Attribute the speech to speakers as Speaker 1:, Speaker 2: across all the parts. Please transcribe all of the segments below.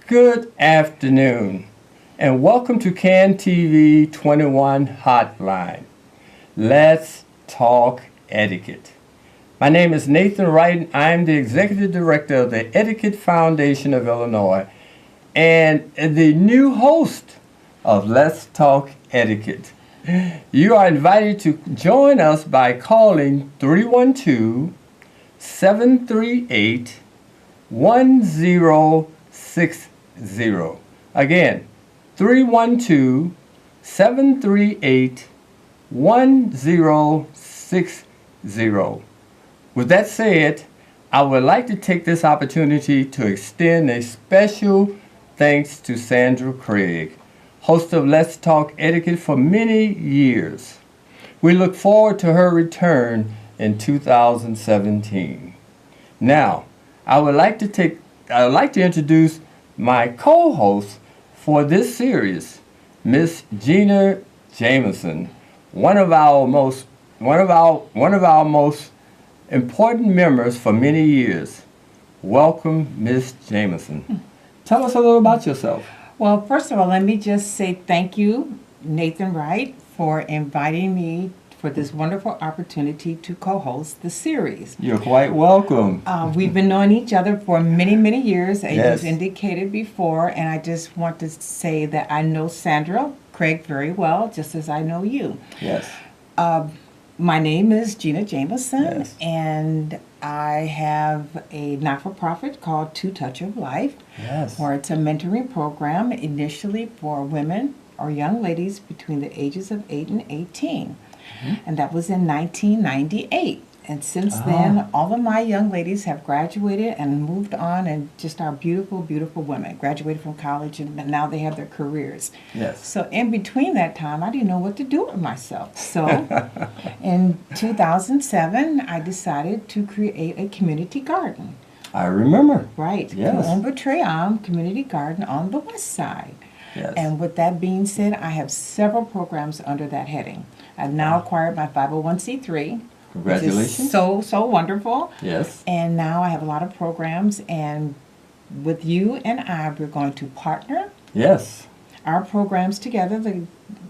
Speaker 1: Good afternoon, and welcome to CAN TV 21 Hotline. Let's talk etiquette. My name is Nathan Wright, and I am the Executive Director of the Etiquette Foundation of Illinois and the new host of Let's Talk Etiquette. You are invited to join us by calling 312-738-1060. Again, 312-738-1060. With that said, I would like to take this opportunity to extend a special thanks to Sandra Craig, host of Let's Talk Etiquette for many years. We look forward to her return in 2017. Now, I would like to introduce my co-host for this series, Miss Gina Jameson, one of our most important members for many years. Welcome, Miss Jameson. Tell us a little about yourself.
Speaker 2: Well, first of all, let me just say thank you, Nathan Wright, for inviting me for this wonderful opportunity to co-host the series.
Speaker 1: You're quite welcome.
Speaker 2: We've been knowing each other for many, many years, as
Speaker 1: Yes.
Speaker 2: you've indicated before, and I just want to say that I know Sandra Craig very well, just as I know you.
Speaker 1: Yes.
Speaker 2: My name is Gina Jameson,
Speaker 1: Yes.
Speaker 2: and I have a not-for-profit called Two Touch of Life,
Speaker 1: Yes.
Speaker 2: where it's a mentoring program initially for women or young ladies between the ages of 8 and 18. And that was in 1998. And since then, all of my young ladies have graduated and moved on and just are beautiful, beautiful women. Graduated from college and now they have their careers.
Speaker 1: Yes.
Speaker 2: So in between that time, I didn't know what to do with myself. So in 2007, I decided to create a community garden.
Speaker 1: I remember.
Speaker 2: Right.
Speaker 1: Yes.
Speaker 2: Ombre Tream Community Garden on the west side.
Speaker 1: Yes.
Speaker 2: And with that being said, I have several programs under that heading. I've now acquired my 501c3.
Speaker 1: Congratulations.
Speaker 2: Which is so wonderful.
Speaker 1: Yes.
Speaker 2: And now I have a lot of programs, and with you and I, we're going to partner
Speaker 1: Yes.
Speaker 2: our programs together,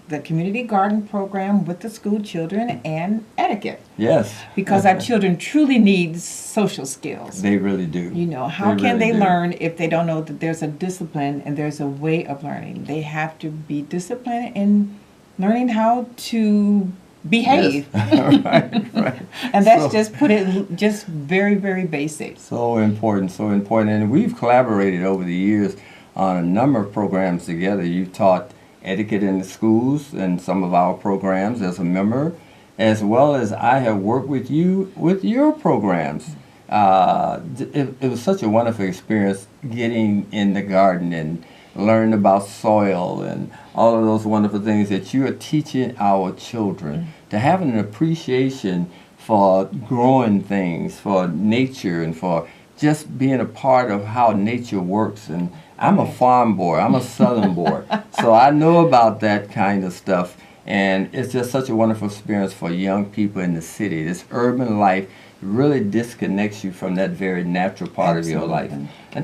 Speaker 2: the community garden program with the school children and etiquette.
Speaker 1: Yes.
Speaker 2: Because our children truly need social skills.
Speaker 1: They really do.
Speaker 2: You know, how
Speaker 1: They
Speaker 2: can
Speaker 1: really
Speaker 2: they
Speaker 1: do.
Speaker 2: learn if they don't know that there's a discipline and there's a way of learning? They have to be disciplined in learning how to behave.
Speaker 1: Yes. right.
Speaker 2: And that's
Speaker 1: So-
Speaker 2: just put it just very, very basic.
Speaker 1: So important, so important. And we've collaborated over the years on a number of programs together. You've taught etiquette in the schools and some of our programs as a member, as well as I have worked with you with your programs. It was such a wonderful experience getting in the garden and learning about soil and all of those wonderful things that you are teaching our children, to have an appreciation for growing things, for nature, and for just being a part of how nature works. And I'm a farm boy, I'm a southern boy, so I know about that kind of stuff. And it's just such a wonderful experience for young people in the city. This urban life really disconnects you from that very natural part of your life.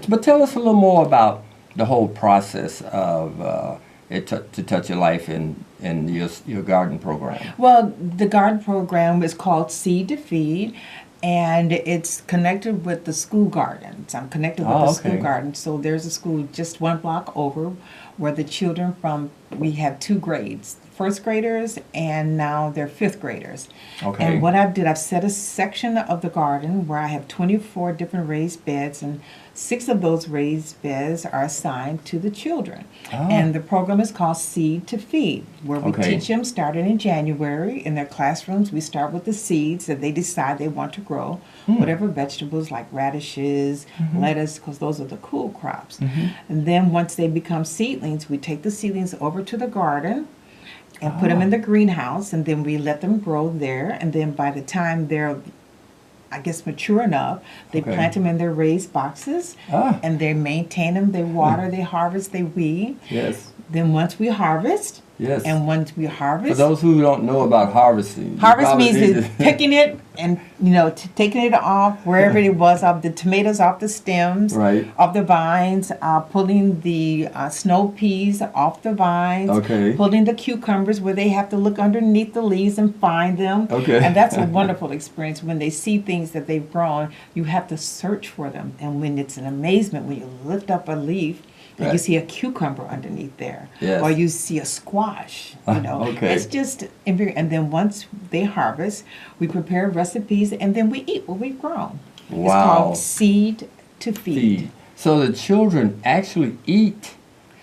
Speaker 1: But tell us a little more about the whole process of to touch your life in your garden program.
Speaker 2: Well, the garden program is called Seed to Feed, and it's connected with the school gardens. I'm connected with the school garden. So there's a school just one block over where the children we have two grades, first graders and now they're fifth graders.
Speaker 1: Okay.
Speaker 2: And what I've set a section of the garden where I have 24 different raised beds, and 6 of those raised beds are assigned to the children. And the program is called Seed to Feed, where we teach them starting in January in their classrooms. We start with the seeds that they decide they want to grow, whatever vegetables like radishes, lettuce, because those are the cool crops. And then once they become seedlings, we take the seedlings over to the garden and put them in the greenhouse, and then we let them grow there. And then by the time they're, I guess, mature enough, they plant them in their raised boxes, and they maintain them. They water, they harvest, they weed.
Speaker 1: Yes.
Speaker 2: Then once we harvest,
Speaker 1: Yes.
Speaker 2: And once we
Speaker 1: For
Speaker 2: harvest,
Speaker 1: those who don't know about harvesting, you
Speaker 2: harvest
Speaker 1: probably
Speaker 2: means
Speaker 1: need
Speaker 2: is
Speaker 1: to-
Speaker 2: picking it and taking it off wherever it was, off the tomatoes off the stems,
Speaker 1: Right.
Speaker 2: off the vines, pulling the snow peas off the vines,
Speaker 1: Okay.
Speaker 2: pulling the cucumbers where they have to look underneath the leaves and find them.
Speaker 1: Okay.
Speaker 2: And that's a wonderful experience when they see things that they've grown. You have to search for them, and when it's an amazement when you lift up a leaf. And you
Speaker 1: Right.
Speaker 2: see a cucumber underneath there,
Speaker 1: Yes.
Speaker 2: or you see a squash.
Speaker 1: Okay.
Speaker 2: It's just, and then once they harvest, we prepare recipes, and then we eat what we've grown. It's
Speaker 1: Wow.
Speaker 2: called seed to feed.
Speaker 1: Feed. So the children actually eat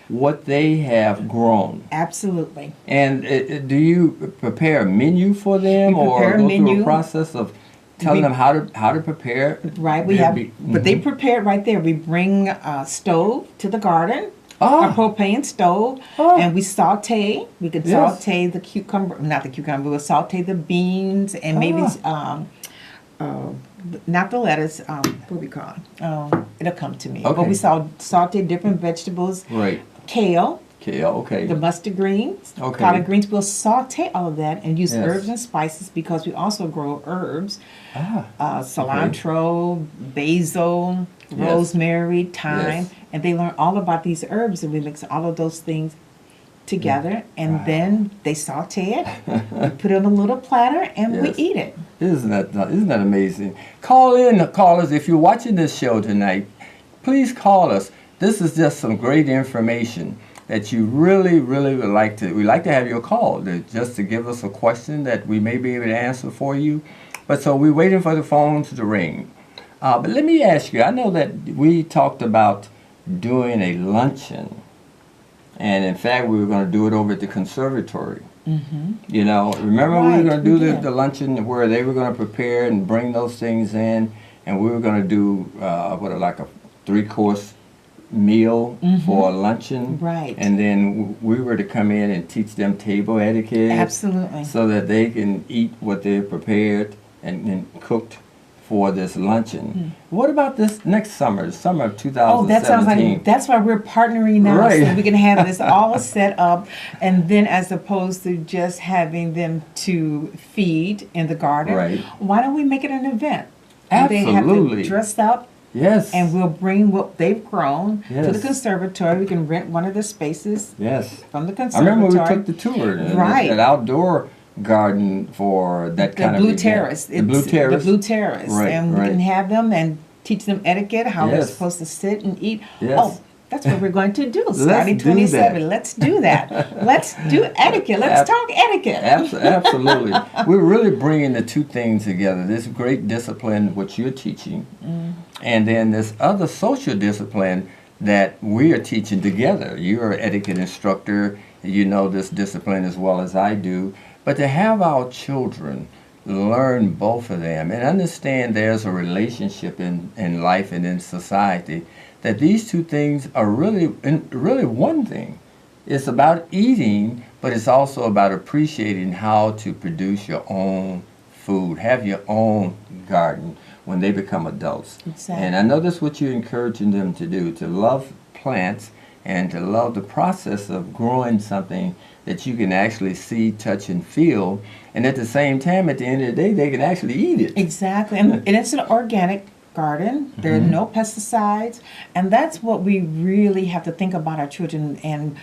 Speaker 1: what they have grown.
Speaker 2: Absolutely.
Speaker 1: And do you prepare a menu for them,
Speaker 2: We
Speaker 1: or
Speaker 2: prepare a
Speaker 1: go through
Speaker 2: menu.
Speaker 1: a process of telling them how to prepare?
Speaker 2: Right, we
Speaker 1: their
Speaker 2: have,
Speaker 1: be-
Speaker 2: but they prepare it right there. We bring a stove to the garden,
Speaker 1: Ah.
Speaker 2: a propane stove,
Speaker 1: Ah.
Speaker 2: and we saute. We could
Speaker 1: Yes.
Speaker 2: saute the cucumber, not the cucumber, we'll saute the beans and maybe, not the lettuce, what we call it? It'll come to me. But
Speaker 1: Okay.
Speaker 2: we saute different vegetables,
Speaker 1: Right.
Speaker 2: kale,
Speaker 1: Okay. Okay.
Speaker 2: the mustard greens,
Speaker 1: Okay.
Speaker 2: collard greens. We'll saute all of that and use
Speaker 1: Yes.
Speaker 2: herbs and spices because we also grow herbs,
Speaker 1: Ah.
Speaker 2: cilantro, basil,
Speaker 1: Yes.
Speaker 2: rosemary, thyme,
Speaker 1: Yes.
Speaker 2: and they learn all about these herbs, and we mix all of those things together, and
Speaker 1: Wow.
Speaker 2: then they saute it, we put it on a little platter, and we
Speaker 1: Yes.
Speaker 2: eat it.
Speaker 1: Isn't that amazing? Call in, callers. If you're watching this show tonight, please call us. This is just some great information that you really, really would like to. We'd like to have your call just to give us a question that we may be able to answer for you. But so we're waiting for the phones to ring. But let me ask you. I know that we talked about doing a luncheon, and in fact, we were going to do it over at the conservatory. You know, remember we were
Speaker 2: Right,
Speaker 1: going to
Speaker 2: we
Speaker 1: do
Speaker 2: did.
Speaker 1: the luncheon where they were going to prepare and bring those things in, and we were going to do like a 3-course meal for luncheon.
Speaker 2: Right.
Speaker 1: And then we were to come in and teach them table etiquette.
Speaker 2: Absolutely.
Speaker 1: So that they can eat what they've prepared and cooked for this luncheon. What about this next summer, the summer of 2017?
Speaker 2: Oh, that sounds like, that's why we're partnering now,
Speaker 1: Right.
Speaker 2: so we can have this all set up, and then as opposed to just having them to feed in the garden,
Speaker 1: Right.
Speaker 2: why don't we make it an event? And they have
Speaker 1: Absolutely.
Speaker 2: to dress up,
Speaker 1: Yes.
Speaker 2: and we'll bring what they've grown to the
Speaker 1: Yes.
Speaker 2: conservatory. We can rent one of the spaces
Speaker 1: Yes.
Speaker 2: from the
Speaker 1: I
Speaker 2: conservatory.
Speaker 1: remember we took the tour.
Speaker 2: Right.
Speaker 1: That outdoor garden for that
Speaker 2: the
Speaker 1: kind
Speaker 2: Blue
Speaker 1: of event.
Speaker 2: Terrace.
Speaker 1: The Blue
Speaker 2: It's
Speaker 1: Terrace.
Speaker 2: The Blue Terrace.
Speaker 1: Right,
Speaker 2: And we
Speaker 1: right.
Speaker 2: can have them and teach them etiquette, how they're
Speaker 1: Yes.
Speaker 2: supposed to sit and eat.
Speaker 1: Yes.
Speaker 2: Oh, that's what we're going to do.
Speaker 1: Let's
Speaker 2: Starting
Speaker 1: do
Speaker 2: 27.
Speaker 1: that.
Speaker 2: Let's do that. Let's do etiquette. Let's talk etiquette.
Speaker 1: Absolutely. We're really bringing the two things together. This great discipline, which you're teaching, and then this other social discipline that we are teaching together. You're an etiquette instructor. You know this discipline as well as I do. But to have our children learn both of them and understand there's a relationship in life and in society, that these two things are really one thing. It's about eating, but it's also about appreciating how to produce your own food, have your own garden when they become adults.
Speaker 2: Exactly.
Speaker 1: And I know that's what you're encouraging them to do, to love plants and to love the process of growing something that you can actually see, touch, and feel. And at the same time, at the end of the day, they can actually eat it.
Speaker 2: Exactly. And it's an organic garden. There are no pesticides. And that's what we really have to think about our children. And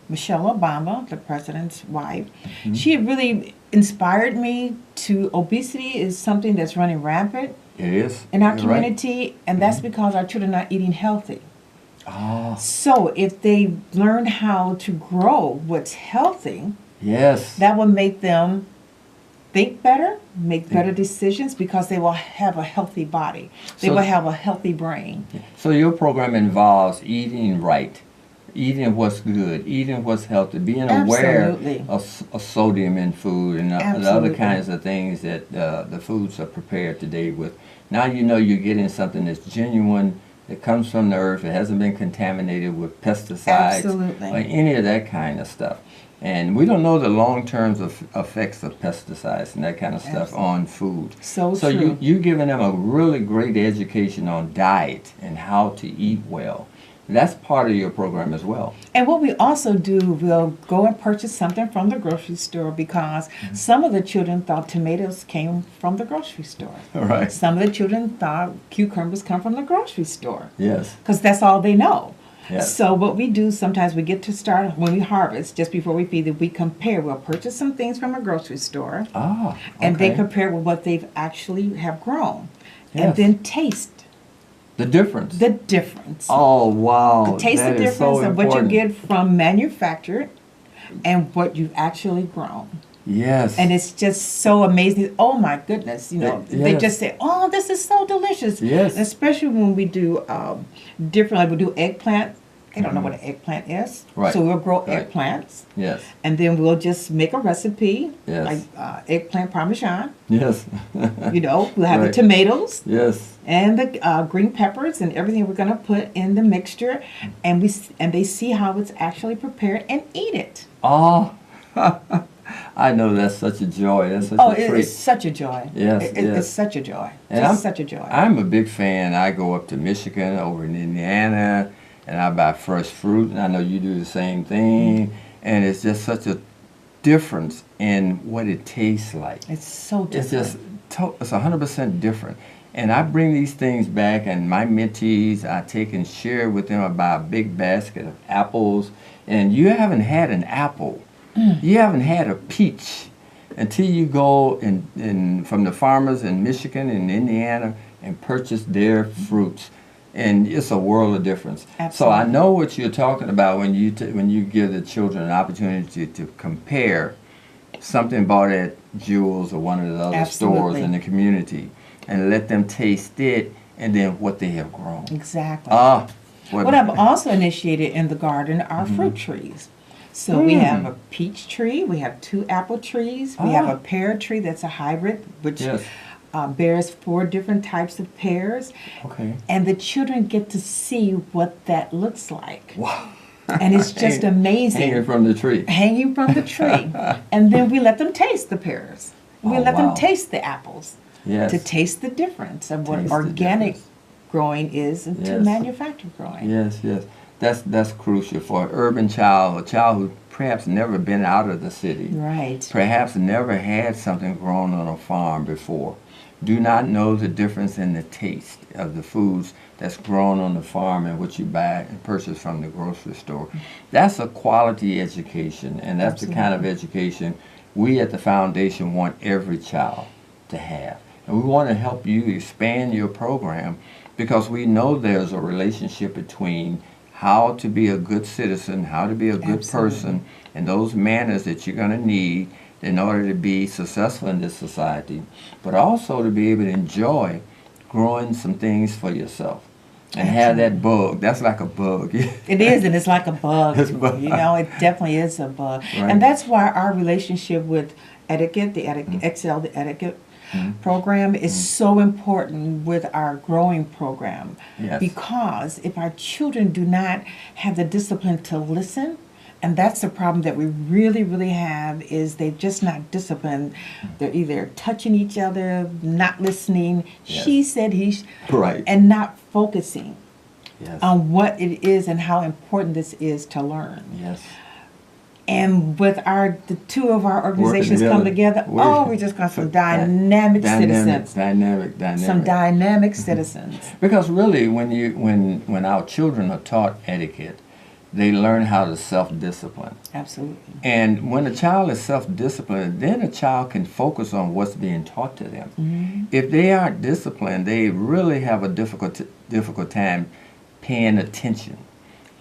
Speaker 2: Michelle Obama, the president's wife, she really inspired me to, obesity is something that's running rampant
Speaker 1: It is.
Speaker 2: in our
Speaker 1: You're right.
Speaker 2: community, and that's because our children are not eating healthy.
Speaker 1: Ah,
Speaker 2: So if they learn how to grow what's healthy,
Speaker 1: yes.
Speaker 2: that will make them think better, make better decisions, because they will have a healthy body. They
Speaker 1: So-
Speaker 2: will have a healthy brain.
Speaker 1: So your program involves eating right, eating what's good, eating what's healthy, being aware
Speaker 2: Absolutely.
Speaker 1: of sodium in food and the other
Speaker 2: Absolutely.
Speaker 1: kinds of things that the foods are prepared today with. Now you know you're getting something that's genuine, that comes from the earth. It hasn't been contaminated with pesticides
Speaker 2: Absolutely.
Speaker 1: or any of that kind of stuff. And we don't know the long-term effects of pesticides and that kind of stuff
Speaker 2: Absolutely.
Speaker 1: on food.
Speaker 2: So
Speaker 1: So
Speaker 2: true.
Speaker 1: you're giving them a really great education on diet and how to eat well. That's part of your program as well.
Speaker 2: And what we also do, we'll go and purchase something from the grocery store because some of the children thought tomatoes came from the grocery store.
Speaker 1: Right.
Speaker 2: Some of the children thought cucumbers come from the grocery store
Speaker 1: Yes.
Speaker 2: because that's all they know.
Speaker 1: Yes.
Speaker 2: So what we do sometimes, we get to start when we harvest, just before we feed it, we compare. We'll purchase some things from a grocery store,
Speaker 1: Ah.
Speaker 2: and they
Speaker 1: okay.
Speaker 2: compare with what they've actually have grown,
Speaker 1: Yes.
Speaker 2: and then taste
Speaker 1: The difference.
Speaker 2: the difference.
Speaker 1: Oh wow!
Speaker 2: Taste
Speaker 1: That
Speaker 2: the
Speaker 1: is
Speaker 2: difference
Speaker 1: so
Speaker 2: of what you
Speaker 1: important.
Speaker 2: get from manufactured and what you've actually grown.
Speaker 1: Yes.
Speaker 2: And it's just so amazing. Oh my goodness, you know, they
Speaker 1: Yes.
Speaker 2: just say, "Oh, this is so delicious."
Speaker 1: Yes.
Speaker 2: Especially when we do different, like we do eggplant. They don't know what an eggplant is,
Speaker 1: Right.
Speaker 2: so we'll grow
Speaker 1: Right.
Speaker 2: eggplants,
Speaker 1: Yes.
Speaker 2: and then we'll just make a recipe,
Speaker 1: Yes.
Speaker 2: like eggplant parmesan.
Speaker 1: Yes.
Speaker 2: You know, we'll have
Speaker 1: Right.
Speaker 2: the tomatoes
Speaker 1: Yes.
Speaker 2: and the green peppers and everything we're gonna put in the mixture, and and they see how it's actually prepared and eat it.
Speaker 1: Oh, I know that's such a joy. That's such
Speaker 2: Oh,
Speaker 1: a treat.
Speaker 2: it's such a joy.
Speaker 1: Yes,
Speaker 2: It's
Speaker 1: yes.
Speaker 2: such a joy.
Speaker 1: And
Speaker 2: Just such a joy.
Speaker 1: I'm a big fan. I go up to Michigan, over in Indiana, and I buy fresh fruit, and I know you do the same thing. And it's just such a difference in what it tastes like.
Speaker 2: It's so
Speaker 1: It's
Speaker 2: different.
Speaker 1: just, it's 100% different. And I bring these things back, and my mentees, I take and share with them about a big basket of apples. And you haven't had an apple. You haven't had a peach until you go from the farmers in Michigan and Indiana and purchase their fruits. And it's a world of difference. So I
Speaker 2: Absolutely.
Speaker 1: know what you're talking about when you give the children an opportunity to compare something bought at Jewel's or one of the other stores
Speaker 2: Absolutely.
Speaker 1: in the community, and let them taste it and then what they have grown.
Speaker 2: Exactly.
Speaker 1: Ah,
Speaker 2: What I've also initiated in the garden are fruit trees. So we have a peach tree, we have 2 apple trees, we have
Speaker 1: Ah.
Speaker 2: a pear tree that's a hybrid, which
Speaker 1: Yes.
Speaker 2: bears 4 different types of pears.
Speaker 1: Okay.
Speaker 2: And the children get to see what that looks like.
Speaker 1: Wow.
Speaker 2: And it's just amazing.
Speaker 1: Hanging from the tree.
Speaker 2: Hanging from the tree. And then we let them taste the pears. We
Speaker 1: Oh,
Speaker 2: let
Speaker 1: wow.
Speaker 2: them taste the apples
Speaker 1: Yes.
Speaker 2: to taste the difference of what
Speaker 1: Taste the
Speaker 2: organic
Speaker 1: difference.
Speaker 2: growing is to
Speaker 1: Yes.
Speaker 2: manufactured growing.
Speaker 1: Yes, yes. That's crucial for an urban child, a child who perhaps never been out of the city.
Speaker 2: Right.
Speaker 1: Perhaps never had something grown on a farm before. Do not know the difference in the taste of the foods that's grown on the farm and what you buy and purchase from the grocery store. That's a quality education, and that's the kind of education we at the foundation want every child to have. And we want to help you expand your program because we know there's a relationship between how to be a good citizen, how to be a good
Speaker 2: Absolutely.
Speaker 1: person, and those manners that you're going to need in order to be successful in this society, but also to be able to enjoy growing some things for yourself and have that bug. That's like a bug.
Speaker 2: It is, and it's like a bug.
Speaker 1: It's a bug.
Speaker 2: You know, it definitely is a bug.
Speaker 1: Right.
Speaker 2: And that's why our relationship with Etiquette, the Etiquette Excel, the Etiquette program is so important with our growing program.
Speaker 1: Yes.
Speaker 2: Because if our children do not have the discipline to listen, and that's the problem that we really, really have, is they're just not disciplined. They're either touching each other, not listening,
Speaker 1: Yes.
Speaker 2: she said,
Speaker 1: Right.
Speaker 2: and not focusing
Speaker 1: Yes.
Speaker 2: on what it is and how important this is to learn.
Speaker 1: Yes.
Speaker 2: And with the 2 of our organizations come together, we just got some dynamic citizens.
Speaker 1: Dynamic.
Speaker 2: Some dynamic citizens.
Speaker 1: Because really, when our children are taught etiquette, they learn how to self-discipline.
Speaker 2: Absolutely.
Speaker 1: And when a child is self-disciplined, then a child can focus on what's being taught to them. If they aren't disciplined, they really have a difficult time paying attention.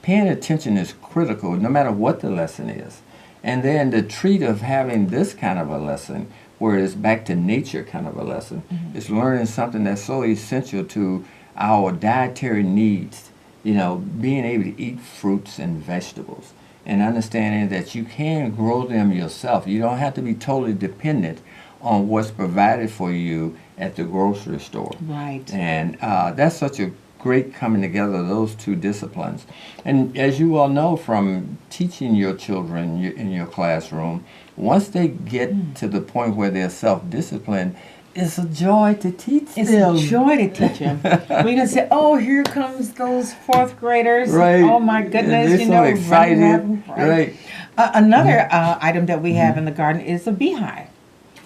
Speaker 1: Paying attention is critical no matter what the lesson is. And then the treat of having this kind of a lesson, where it's back to nature kind of a lesson, is learning something that's so essential to our dietary needs. You know, being able to eat fruits and vegetables and understanding that you can grow them yourself. You don't have to be totally dependent on what's provided for you at the grocery store.
Speaker 2: Right.
Speaker 1: And that's such a great coming together of those 2 disciplines. And as you all know from teaching your children in your classroom, once they get to the point where they're self-disciplined, it's a joy to teach
Speaker 2: It's
Speaker 1: them.
Speaker 2: a joy to teach them. We're going to say, oh, here comes those fourth graders.
Speaker 1: Right.
Speaker 2: Oh, my goodness.
Speaker 1: They're
Speaker 2: you
Speaker 1: so
Speaker 2: know,
Speaker 1: excited.
Speaker 2: running around,
Speaker 1: Right.
Speaker 2: Another item that we have in the garden is a beehive.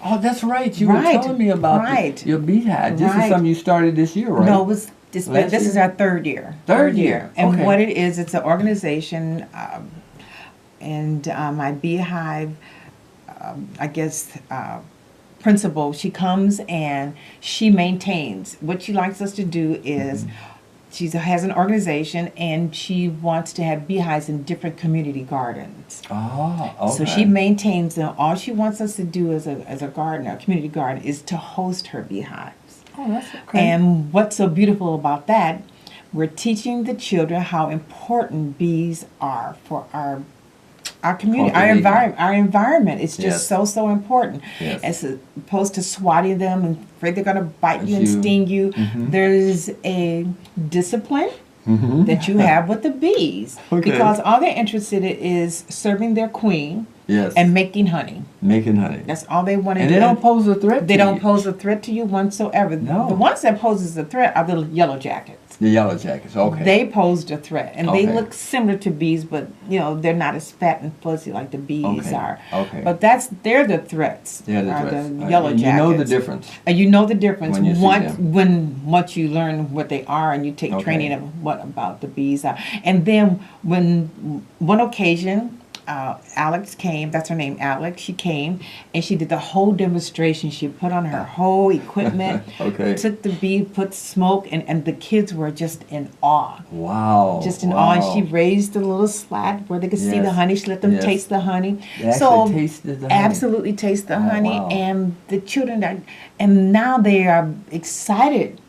Speaker 1: Oh, that's right. You were
Speaker 2: Right,
Speaker 1: telling me about
Speaker 2: right.
Speaker 1: your beehive. This is
Speaker 2: Right.
Speaker 1: something you started this year, right?
Speaker 2: No, this
Speaker 1: Last
Speaker 2: is
Speaker 1: year?
Speaker 2: our third year.
Speaker 1: Third year.
Speaker 2: And
Speaker 1: Okay.
Speaker 2: what it is, it's an organization, and my beehive, I guess, principal, she comes and she maintains. What she likes us to do is she has an organization and she wants to have beehives in different community gardens.
Speaker 1: Oh, okay.
Speaker 2: So she maintains them. All she wants us to do as a gardener, a community garden, is to host her beehives.
Speaker 1: Oh, that's okay.
Speaker 2: And what's so beautiful about that, we're teaching the children how important bees are for our community,
Speaker 1: Cultivating.
Speaker 2: our environment. It's just
Speaker 1: Yes.
Speaker 2: so important.
Speaker 1: Yes.
Speaker 2: As opposed to swatting them and afraid they're going to bite you and
Speaker 1: You-
Speaker 2: sting you,
Speaker 1: Mhm.
Speaker 2: there's a discipline
Speaker 1: Mhm.
Speaker 2: that you have with the bees,
Speaker 1: Okay.
Speaker 2: because all they're interested in is serving their queen
Speaker 1: Yes.
Speaker 2: and making honey.
Speaker 1: Making honey.
Speaker 2: That's all they want to
Speaker 1: And
Speaker 2: do.
Speaker 1: they don't pose a threat
Speaker 2: They
Speaker 1: to
Speaker 2: don't
Speaker 1: you.
Speaker 2: pose a threat to you whatsoever.
Speaker 1: No.
Speaker 2: The ones that poses a threat are the yellow jackets.
Speaker 1: The yellow jackets, okay.
Speaker 2: They posed a threat, and they
Speaker 1: Okay.
Speaker 2: look similar to bees, but they're not as fat and fuzzy like the bees
Speaker 1: Okay.
Speaker 2: are.
Speaker 1: Okay.
Speaker 2: But they're the threats.
Speaker 1: They're the
Speaker 2: are
Speaker 1: threats.
Speaker 2: The yellow
Speaker 1: And
Speaker 2: jackets.
Speaker 1: you know the difference.
Speaker 2: And you know the difference
Speaker 1: When you see
Speaker 2: once you learn what they are and you take
Speaker 1: Okay.
Speaker 2: training of what about the bees are. And then when one occasion. Alex came, that's her name, Alex. She came and she did the whole demonstration. She put on her whole equipment,
Speaker 1: Okay.
Speaker 2: took the bee, put smoke, and the kids were just in awe.
Speaker 1: Wow.
Speaker 2: Just in
Speaker 1: wow.
Speaker 2: awe. And she raised the little slat where they could see the
Speaker 1: Yes.
Speaker 2: honey. She let them
Speaker 1: Yes.
Speaker 2: taste the honey.
Speaker 1: They actually tasted the honey.
Speaker 2: Absolutely taste the
Speaker 1: Oh,
Speaker 2: honey.
Speaker 1: wow.
Speaker 2: And the children and now they are excited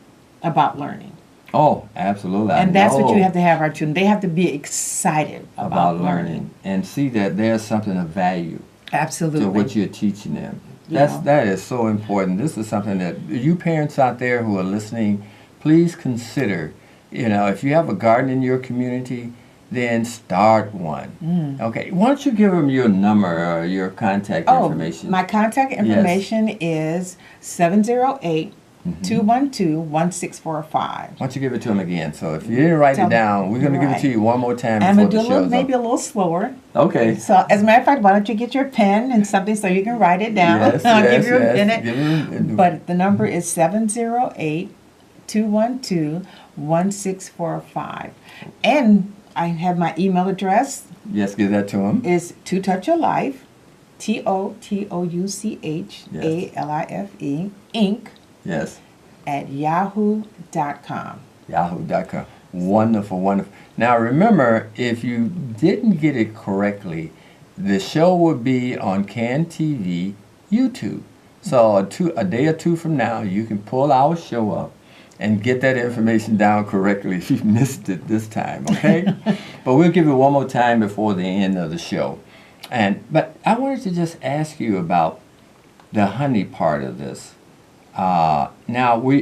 Speaker 2: about learning.
Speaker 1: Oh, absolutely. I
Speaker 2: And that's what
Speaker 1: know
Speaker 2: you have to have our children. They have to be excited
Speaker 1: about learning and see that there's something of value
Speaker 2: Absolutely.
Speaker 1: to what you're teaching them.
Speaker 2: Yeah.
Speaker 1: That is so important. This is something that you parents out there who are listening, please consider. If you have a garden in your community, then start one. Okay. Why don't you give them your number or your contact information?
Speaker 2: My contact information is 708 212-1645.
Speaker 1: Why don't you give it to them again? So if you didn't write
Speaker 2: Tell
Speaker 1: it down, we're going to give it
Speaker 2: right.
Speaker 1: to you one more time
Speaker 2: I'm
Speaker 1: before
Speaker 2: going to
Speaker 1: the
Speaker 2: do
Speaker 1: show's
Speaker 2: maybe a
Speaker 1: up.
Speaker 2: little slower.
Speaker 1: Okay.
Speaker 2: So, as a matter of fact, why don't you get your pen and something so you can write it down?
Speaker 1: Yes,
Speaker 2: I'll
Speaker 1: yes,
Speaker 2: give you a
Speaker 1: yes.
Speaker 2: minute.
Speaker 1: Give 'em-
Speaker 2: But the number is 708-212-1645. And I have my email address.
Speaker 1: Yes, give that to them.
Speaker 2: Is To Touch a Life, TOTOUCHALIFE, Inc.
Speaker 1: Yes.
Speaker 2: at yahoo.com.
Speaker 1: Yahoo.com. Wonderful, wonderful. Now remember, if you didn't get it correctly, the show will be on CAN TV, YouTube. So a day or two from now, you can pull our show up and get that information down correctly if you missed it this time, okay? But we'll give it one more time before the end of the show. But I wanted to just ask you about the honey part of this. Now,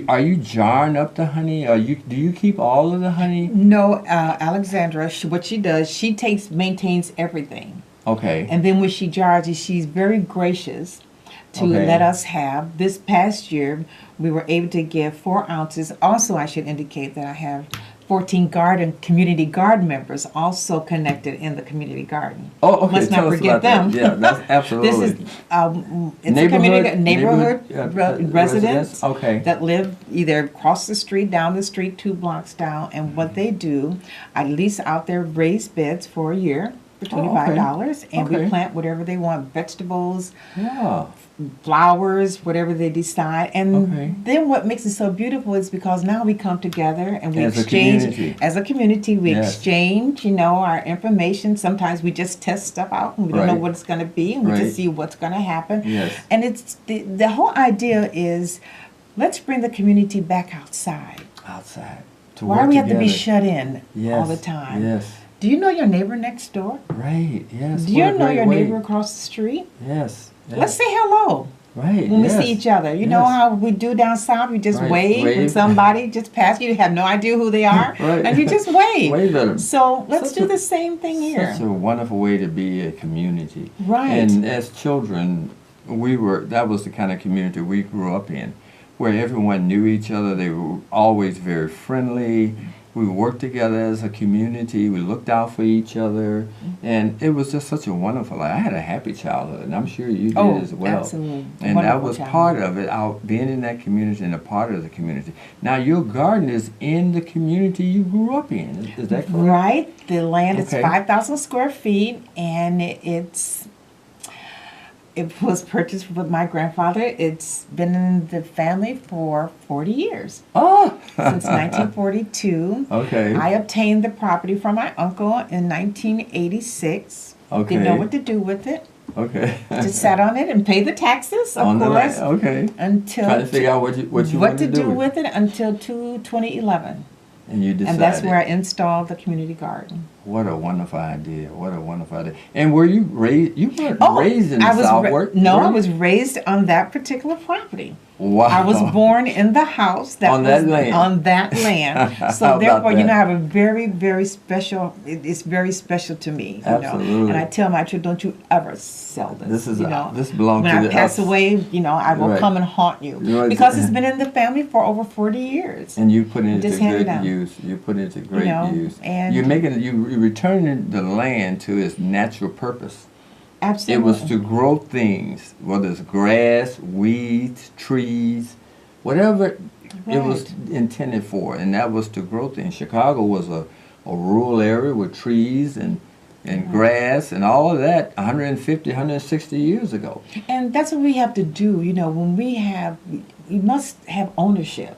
Speaker 1: are you jarring up the honey? Do you keep all of the honey?
Speaker 2: No, Alexandra, what she does, she maintains everything.
Speaker 1: Okay.
Speaker 2: And then when she jars it, she's very gracious to
Speaker 1: Okay.
Speaker 2: let us have. This past year, we were able to give 4 ounces. Also, I should indicate that I have 14 community garden members also connected in the community garden.
Speaker 1: Oh, okay.
Speaker 2: Must not
Speaker 1: Tell us
Speaker 2: forget
Speaker 1: about that.
Speaker 2: them.
Speaker 1: Yeah, that's absolutely.
Speaker 2: This is it's a community neighborhood residents
Speaker 1: Okay.
Speaker 2: that live either across the street, down the street, 2 blocks down. And what they do, I lease out their raised beds for a year for $25, and we
Speaker 1: Okay.
Speaker 2: plant whatever they want, vegetables,
Speaker 1: Yeah.
Speaker 2: flowers, whatever they decide. And
Speaker 1: Okay.
Speaker 2: then what makes it so beautiful is because now we come together and we
Speaker 1: As a
Speaker 2: exchange
Speaker 1: community.
Speaker 2: as a community. We
Speaker 1: Yes.
Speaker 2: exchange, our information. Sometimes we just test stuff out and we don't know
Speaker 1: Right.
Speaker 2: what it's going to be, and we
Speaker 1: Right.
Speaker 2: just see what's going to happen.
Speaker 1: Yes.
Speaker 2: And it's the whole idea is let's bring the community back outside.
Speaker 1: Outside. To
Speaker 2: Why
Speaker 1: work
Speaker 2: do we have to be
Speaker 1: together.
Speaker 2: shut in
Speaker 1: Yes.
Speaker 2: all the time?
Speaker 1: Yes.
Speaker 2: Do you know your neighbor next door?
Speaker 1: Right. Yes.
Speaker 2: Do
Speaker 1: What
Speaker 2: you
Speaker 1: a
Speaker 2: know
Speaker 1: great
Speaker 2: your
Speaker 1: way.
Speaker 2: neighbor across the street?
Speaker 1: Yes. Yes.
Speaker 2: Let's say hello
Speaker 1: Right.
Speaker 2: when
Speaker 1: yes.
Speaker 2: we see each other. You know
Speaker 1: Yes.
Speaker 2: how we do down south? You just
Speaker 1: Right,
Speaker 2: wave when
Speaker 1: wave.
Speaker 2: somebody just passes you. You have no idea who they are.
Speaker 1: Right.
Speaker 2: And you just wave.
Speaker 1: Wave at 'em.
Speaker 2: So let's
Speaker 1: Such
Speaker 2: do
Speaker 1: a-
Speaker 2: the same thing here.
Speaker 1: Such a wonderful way to be a community.
Speaker 2: Right.
Speaker 1: And as children, that was the kind of community we grew up in. where everyone knew each other. They were always very friendly. We worked together as a community. We looked out for each other, and it was just such a wonderful life. I had a happy childhood, and I'm sure you did as well.
Speaker 2: Absolutely.
Speaker 1: And
Speaker 2: Wonderful
Speaker 1: that was
Speaker 2: childhood.
Speaker 1: part of it, out being in that community and a part of the community. Now, your garden is in the community you grew up in. Is that correct?
Speaker 2: Right. The land is
Speaker 1: Okay.
Speaker 2: 5,000 square feet, and it was purchased with my grandfather. It's been in the family for 40 years,
Speaker 1: Oh,
Speaker 2: since 1942.
Speaker 1: okay.
Speaker 2: I obtained the property from my uncle in 1986.
Speaker 1: Okay.
Speaker 2: Didn't know what to do with it.
Speaker 1: Okay.
Speaker 2: Just sat on it and paid the taxes, of
Speaker 1: On the
Speaker 2: course,
Speaker 1: land. Okay.
Speaker 2: until
Speaker 1: Trying to figure out what you
Speaker 2: what
Speaker 1: wanted
Speaker 2: to do with it until 2011.
Speaker 1: And you decided.
Speaker 2: And that's where I installed the community garden.
Speaker 1: What a wonderful idea! What a wonderful idea! And were you raised? You weren't
Speaker 2: Oh,
Speaker 1: raised in
Speaker 2: I was
Speaker 1: Southwark?
Speaker 2: no,
Speaker 1: were
Speaker 2: I
Speaker 1: you?
Speaker 2: was raised on that particular property.
Speaker 1: Wow.
Speaker 2: I was born in the house that
Speaker 1: On
Speaker 2: was
Speaker 1: that land.
Speaker 2: on that land.
Speaker 1: How
Speaker 2: So
Speaker 1: about
Speaker 2: therefore, you
Speaker 1: that?
Speaker 2: know, I have a very, very special. It's very special to me. You
Speaker 1: Absolutely.
Speaker 2: know, and I tell my children, don't you ever sell this.
Speaker 1: This is
Speaker 2: you
Speaker 1: a-
Speaker 2: know,
Speaker 1: this belongs
Speaker 2: when
Speaker 1: to
Speaker 2: I
Speaker 1: the
Speaker 2: pass
Speaker 1: us.
Speaker 2: away. You know, I will
Speaker 1: Right.
Speaker 2: come and haunt you
Speaker 1: Right.
Speaker 2: because it's been in the family for over 40 years.
Speaker 1: And you put it into
Speaker 2: Just hand it
Speaker 1: good
Speaker 2: down.
Speaker 1: use. You put it into great
Speaker 2: know,
Speaker 1: use.
Speaker 2: and-
Speaker 1: You're making you returning the land to its natural purpose.
Speaker 2: Absolutely.
Speaker 1: It was to grow things, whether it's grass, weeds, trees, whatever it was
Speaker 2: Right.
Speaker 1: intended for, and that was to grow things. Chicago was a rural area with trees and grass and all of that 150, 160 years ago.
Speaker 2: And that's what we have to do. You know, when we must have ownership.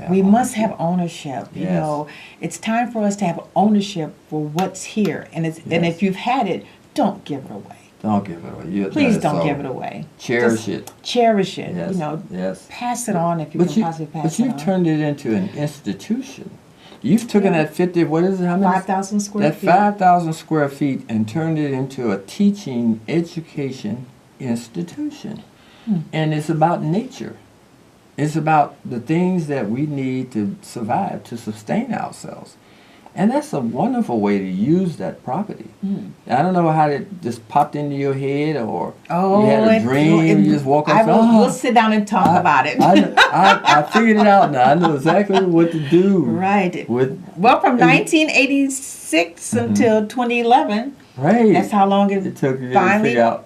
Speaker 2: We must have ownership. You
Speaker 1: Yes.
Speaker 2: know, it's time for us to have ownership for what's here. And and
Speaker 1: Yes.
Speaker 2: if you've had it, don't give it away.
Speaker 1: Don't give it away.
Speaker 2: Please
Speaker 1: that is
Speaker 2: don't
Speaker 1: so-
Speaker 2: give it away.
Speaker 1: Cherish
Speaker 2: Just
Speaker 1: it.
Speaker 2: Cherish it.
Speaker 1: Yes.
Speaker 2: You know,
Speaker 1: Yes.
Speaker 2: pass it on if you
Speaker 1: But
Speaker 2: can possibly pass
Speaker 1: but
Speaker 2: it
Speaker 1: you've
Speaker 2: on.
Speaker 1: turned it into an institution. You've taken
Speaker 2: Yeah.
Speaker 1: that 50, what is it, how many?
Speaker 2: 5,000 square
Speaker 1: That
Speaker 2: feet.
Speaker 1: 5,000 square feet and turned it into a teaching education institution. And it's about nature. It's about the things that we need to survive, to sustain ourselves. And that's a wonderful way to use that property. I don't know how it just popped into your head, or you had a dream, you just woke up and said,
Speaker 2: We'll sit down and talk about it.
Speaker 1: I figured it out now. I know exactly what to do.
Speaker 2: Right.
Speaker 1: With,
Speaker 2: Well, from 1986 until 2011,
Speaker 1: right.
Speaker 2: that's how long it,
Speaker 1: It took you to
Speaker 2: finally,
Speaker 1: figure out.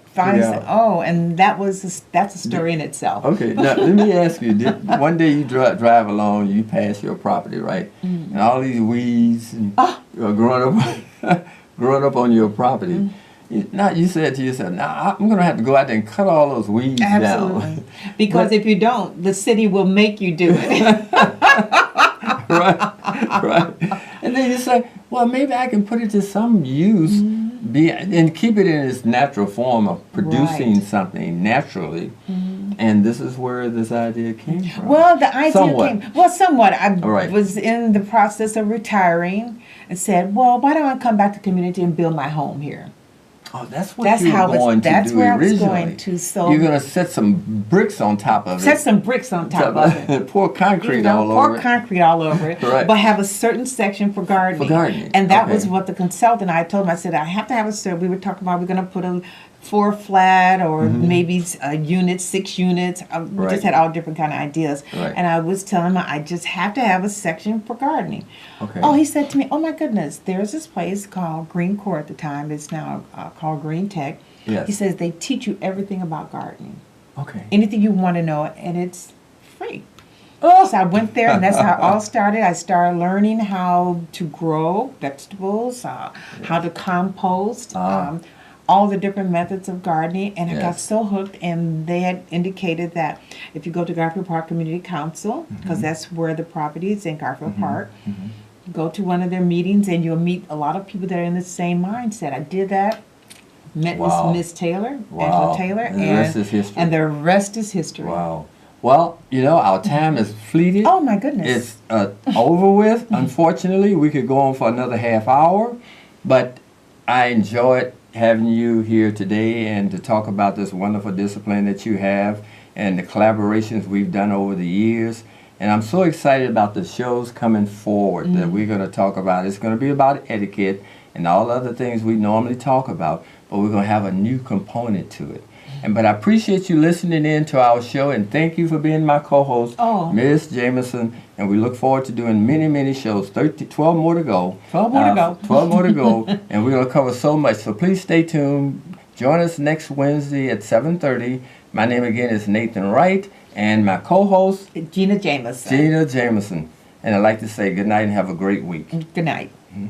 Speaker 2: oh, and that's a story in itself.
Speaker 1: Okay, now let me ask you. One day you drive along, you pass your property, right? And all these weeds and, are growing up on your property. Now you said to yourself, "Now I'm going to have to go out there and cut all those weeds
Speaker 2: Absolutely.
Speaker 1: down."
Speaker 2: Because
Speaker 1: But-
Speaker 2: if you don't, the city will make you do it.
Speaker 1: right. And then you say, well, maybe I can put it to some use, and keep it in its natural form of producing
Speaker 2: Right.
Speaker 1: something naturally. And this is where this idea came from.
Speaker 2: Well, the idea
Speaker 1: Somewhat.
Speaker 2: came. Well, somewhat. I
Speaker 1: All right.
Speaker 2: was in the process of retiring and said, well, why don't I come back to the community and build my home here?
Speaker 1: Oh, that's what
Speaker 2: That's
Speaker 1: you were
Speaker 2: how it's-
Speaker 1: going to
Speaker 2: that's
Speaker 1: do
Speaker 2: where I was
Speaker 1: originally.
Speaker 2: going to, so-
Speaker 1: you're going to set some bricks on top of
Speaker 2: Set
Speaker 1: it.
Speaker 2: some bricks on top of it.
Speaker 1: Pour concrete
Speaker 2: You know,
Speaker 1: all
Speaker 2: pour
Speaker 1: over it.
Speaker 2: concrete all over it,
Speaker 1: Right.
Speaker 2: but have a certain section for gardening.
Speaker 1: For gardening,
Speaker 2: And that
Speaker 1: okay.
Speaker 2: was what the consultant, I told him, I said, I have to have a certain, we were talking about, we're going to put a 4 flat or maybe a unit, 6 units. We
Speaker 1: Right.
Speaker 2: just had all different kind of ideas.
Speaker 1: Right.
Speaker 2: And I was telling him, I just have to have a section for gardening.
Speaker 1: Okay.
Speaker 2: Oh, he said to me, oh my goodness, there's this place called Green Core at the time. It's now called Green Tech.
Speaker 1: Yes.
Speaker 2: He says they teach you everything about gardening.
Speaker 1: Okay.
Speaker 2: Anything you want to know, and it's free.
Speaker 1: Oh.
Speaker 2: So I went there, and that's how it all started. I started learning how to grow vegetables, how to compost, all the different methods of gardening, and I got
Speaker 1: Yes.
Speaker 2: so hooked. And they had indicated that if you go to Garfield Park Community Council, because that's where the property is in Garfield Park, go to one of their meetings, and you'll meet a lot of people that are in the same mindset. I did that. Met
Speaker 1: Wow.
Speaker 2: Miss Taylor,
Speaker 1: Wow.
Speaker 2: Angela Taylor,
Speaker 1: And the rest is history.
Speaker 2: and the rest is history.
Speaker 1: Wow. Well, you know, our time is fleeted.
Speaker 2: Oh my goodness!
Speaker 1: It's over with. Unfortunately, we could go on for another half hour, but I enjoyed having you here today and to talk about this wonderful discipline that you have and the collaborations we've done over the years. And I'm so excited about the shows coming forward that we're going to talk about. It's going to be about etiquette and all other things we normally talk about, but we're going to have a new component to it. But I appreciate you listening in to our show, and thank you for being my co-host,
Speaker 2: Oh.
Speaker 1: Miss Jameson. And we look forward to doing many, many shows. 12 more to go.
Speaker 2: 12 more to go.
Speaker 1: 12 more to go, and we're going to cover so much. So please stay tuned. Join us next Wednesday at 7:30. My name again is Nathan Wright, and my co-host,
Speaker 2: Gina Jameson.
Speaker 1: Gina Jameson. And I'd like to say good night and have a great week.
Speaker 2: Good night.
Speaker 1: Mm-hmm.